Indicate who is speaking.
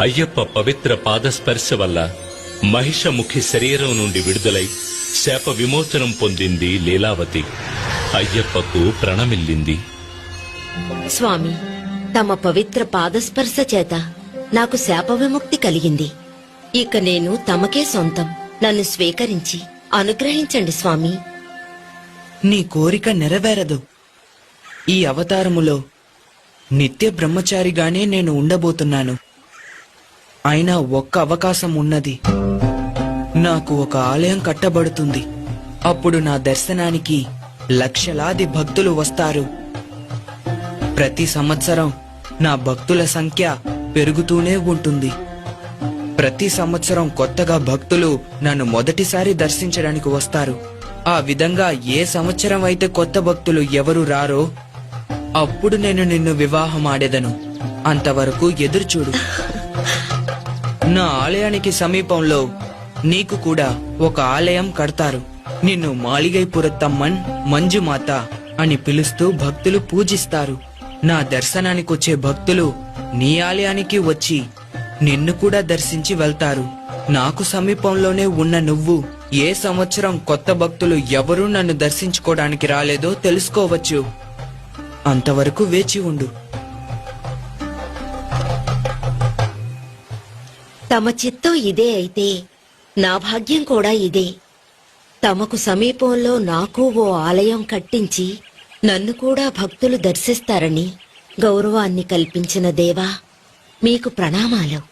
Speaker 1: అయ్యప్ప పవిత్ర పాదస్పర్శ వల్ల మహిషముఖి శరీరం నుండి విడుదలై శాప విమోచనం పొందింది లీలావతి. అయ్యప్పకు ప్రణమిల్లింది.
Speaker 2: స్వామి, తమ పవిత్ర పాదస్పర్శ చేత నాకు శాప విముక్తి కలిగింది. ఇక నేను తమకే సొంతం. నన్ను స్వీకరించి అనుగ్రహించండి స్వామి.
Speaker 3: నీ కోరిక నెరవేరదు. ఈ అవతారములో నిత్య బ్రహ్మచారిగానే నేను ఉండబోతున్నాను. అయినా ఒక్క అవకాశం ఉన్నది. నాకు ఒక ఆలయం కట్టబడుతుంది. అప్పుడు నా దర్శనానికి లక్షలాది భక్తులు వస్తారు. ప్రతి సంవత్సరం నా భక్తుల సంఖ్య పెరుగుతూనే ఉంటుంది. ప్రతి సంవత్సరం కొత్తగా భక్తులు నన్ను మొదటిసారి దర్శించడానికి వస్తారు. ఆ విధంగా ఏ సంవత్సరం అయితే కొత్త భక్తులు ఎవరు రారో అప్పుడు నేను నిన్ను వివాహం ఆడేదను. అంతవరకు ఎదురుచూడు. నా ఆలయానికి సమీపంలో నీకు కూడా ఒక ఆలయం కడతారు. నిన్ను మాళిగైపురత్తమ్మన్ మంజుమాత అని పిలుస్తూ భక్తులు పూజిస్తారు. నా దర్శనానికొచ్చే భక్తులు నీ ఆలయానికి వచ్చి నిన్ను కూడా దర్శించి వెళ్తారు. నాకు సమీపంలోనే ఉన్న నువ్వు ఏ సంవత్సరం కొత్త భక్తులు ఎవరూ నన్ను దర్శించుకోవడానికి రాలేదో తెలుసుకోవచ్చు. అంతవరకు వేచి ఉండు.
Speaker 2: తమ చిత్తం ఇదే అయితే నా భాగ్యం కూడా ఇదే. తమకు సమీపంలో నాకు ఓ ఆలయం కట్టించి నన్ను కూడా భక్తులు దర్శిస్తారని గౌరవాన్ని కల్పించిన దేవా, మీకు ప్రణామాలు.